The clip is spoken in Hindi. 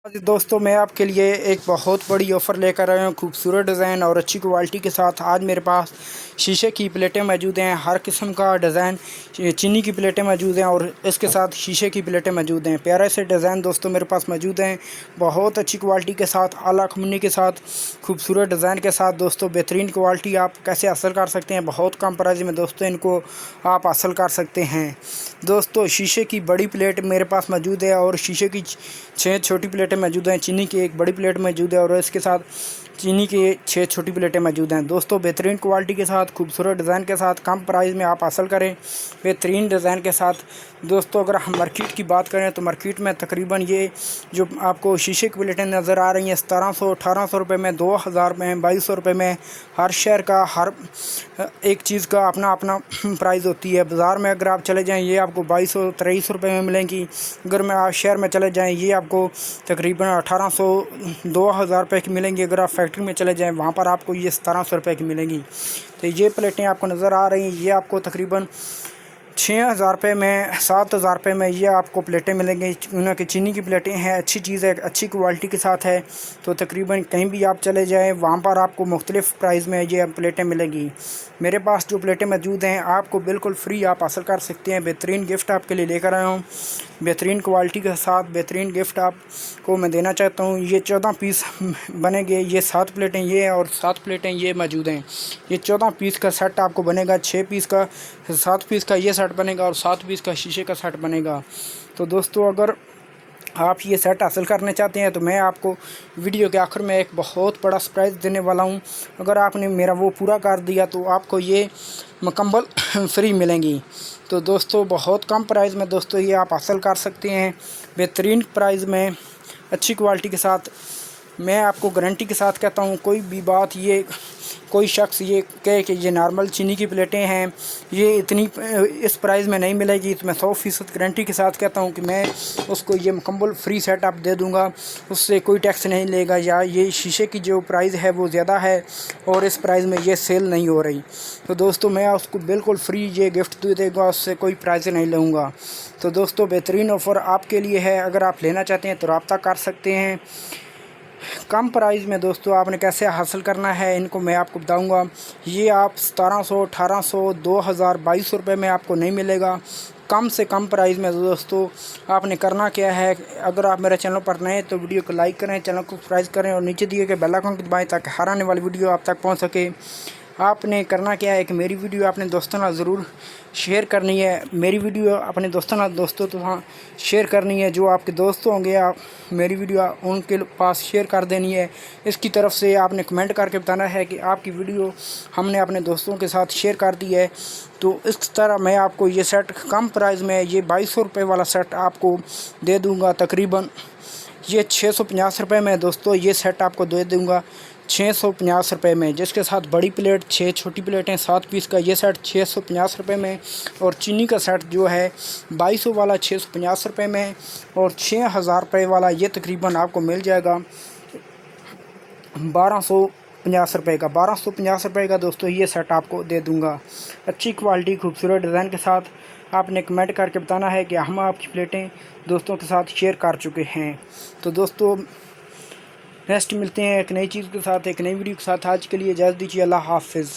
जी दोस्तों, मैं आपके लिए एक बहुत बड़ी ऑफ़र लेकर आया हूँ। खूबसूरत डिज़ाइन और अच्छी क्वालिटी के साथ आज मेरे पास शीशे की प्लेटें मौजूद हैं। हर किस्म का डिज़ाइन चीनी की प्लेटें मौजूद हैं और इसके साथ शीशे की प्लेटें मौजूद हैं। प्यारे से डिज़ाइन दोस्तों मेरे पास मौजूद हैं। बहुत अच्छी क्वालिटी के साथ, आला खमनी के साथ, खूबसूरत डिज़ाइन के साथ दोस्तों बेहतरीन क्वालिटी आप कैसे हासिल कर सकते हैं। बहुत कम प्राइस में दोस्तों इनको आप हासिल कर सकते हैं। दोस्तों शीशे की बड़ी प्लेट मेरे पास मौजूद है और शीशे की 6 छोटी प्लेटें मौजूद हैं। चीनी की एक बड़ी प्लेट मौजूद है और इसके साथ चीनी की 6 छोटी प्लेटें मौजूद हैं। दोस्तों बेहतरीन क्वालिटी के साथ, खूबसूरत डिज़ाइन के साथ, कम प्राइस में आप हासिल करें बेहतरीन डिज़ाइन के साथ। दोस्तों अगर हम मार्केट की बात करें तो मार्केट में तकरीबन ये जो आपको शीशे की प्लेटें नज़र आ रही हैं 1700-1800 रुपये में, 2000 में, 2200 रुपये में। हर शहर का हर एक चीज़ का अपना अपना प्राइस होती है। बाज़ार में अगर आप चले जाएँ ये आपको 2200-2300 रुपये में मिलेंगी। अगर मैं आप शहर में चले जाएँ ये आपको तकरीबन 1800-2000 रुपये की मिलेंगी। अगर आप फैक्ट्री में चले जाएँ वहाँ पर आपको ये 1700 रुपये की मिलेंगी। तो ये प्लेटें आपको नज़र आ रही हैं, ये आपको तकरीबन 6000 रुपये में, 7000 रुपये में ये आपको प्लेटें मिलेंगी। उनकी चीनी की प्लेटें हैं, अच्छी चीज़ है, अच्छी क्वालिटी के साथ है। तो तकरीबन कहीं भी आप चले जाएँ वहाँ पर आपको मुख्तलिफ़ प्राइस में ये प्लेटें मिलेंगी। मेरे पास जो प्लेटें मौजूद हैं आपको बिल्कुल फ्री आप हासिल कर सकते हैं। बेहतरीन गिफ्ट आपके लिए लेकर आया हूँ, बेहतरीन क्वालिटी के साथ बेहतरीन गिफ्ट आपको मैं देना चाहता हूँ। ये 14 पीस बनेंगे, ये 7 प्लेटें ये और 7 प्लेटें ये मौजूद हैं। ये 14 पीस का सेट आपको बनेगा, 6 पीस का, 7 पीस का ये सेट बनेगा और 7 पीस का शीशे का सेट बनेगा। तो दोस्तों अगर आप ये सेट हासिल करना चाहते हैं तो मैं आपको वीडियो के आखिर में एक बहुत बड़ा सरप्राइज़ देने वाला हूँ। अगर आपने मेरा वो पूरा कर दिया तो आपको ये मुकम्मल फ्री मिलेंगी। तो दोस्तों बहुत कम प्राइस में दोस्तों ये आप हासिल कर सकते हैं, बेहतरीन प्राइस में, अच्छी क्वालिटी के साथ। मैं आपको गारंटी के साथ कहता हूँ, कोई भी बात ये कोई शख्स ये कहे कि ये नॉर्मल चीनी की प्लेटें हैं, ये इतनी इस प्राइस में नहीं मिलेगी, तो मैं 100% गारंटी के साथ कहता हूँ कि मैं उसको ये मुकम्मल फ्री सेटअप दे दूँगा। उससे कोई टैक्स नहीं लेगा, या ये शीशे की जो प्राइस है वो ज़्यादा है और इस प्राइस में ये सेल नहीं हो रही। तो दोस्तों मैं उसको बिल्कुल फ्री ये गिफ्ट दे देगा, उससे कोई प्राइस नहीं लूँगा। तो दोस्तों बेहतरीन ऑफ़र आपके लिए है, अगर आप लेना चाहते हैं तो रब्ता कर सकते हैं। कम प्राइस में दोस्तों आपने कैसे हासिल करना है इनको मैं आपको बताऊंगा। ये आप 1700, 1800, 2000, 2200 रुपये में आपको नहीं मिलेगा। कम से कम प्राइस में दोस्तों आपने करना क्या है, अगर आप मेरे चैनल पर नए तो वीडियो को लाइक करें, चैनल को सब्सक्राइब करें और नीचे दिए गए बेल आइकन को दबाएं ताकि हर आने वाली वीडियो आप तक पहुंच सके। आपने करना क्या है कि मेरी वीडियो अपने दोस्तों ਨਾਲ ज़रूर शेयर करनी है। मेरी वीडियो अपने दोस्तों तो हाँ शेयर करनी है। जो आपके दोस्त होंगे आप मेरी वीडियो उनके पास शेयर कर देनी है। इसकी तरफ से आपने कमेंट करके बताना है कि आपकी वीडियो हमने अपने दोस्तों के साथ शेयर कर दी है। तो इस तरह मैं आपको ये सेट कम प्राइस में, ये 2200 रुपये वाला सेट आपको दे दूँगा। तकरीबन ये 650 रुपये में दोस्तों ये सेट आपको दे दूँगा, 650 रुपये में, जिसके साथ बड़ी प्लेट, 6 छोटी प्लेटें, 7 पीस का ये सेट 650 रुपये में। और चीनी का सेट जो है 2200 वाला 650 रुपये में, और 6000 रुपये वाला ये तकरीबन आपको मिल जाएगा 1250 रुपये का। 1250 रुपये का दोस्तों ये सेट आपको दे दूँगा, अच्छी क्वालिटी खूबसूरत डिज़ाइन के साथ। आपने कमेंट करके बताना है कि हम आपकी प्लेटें दोस्तों के साथ शेयर कर चुके हैं। तो दोस्तों नेक्स्ट मिलते हैं एक नई चीज़ के साथ, एक नई वीडियो के साथ। आज के लिए इजाज़त दीजिए, अल्लाह हाफ़िज़।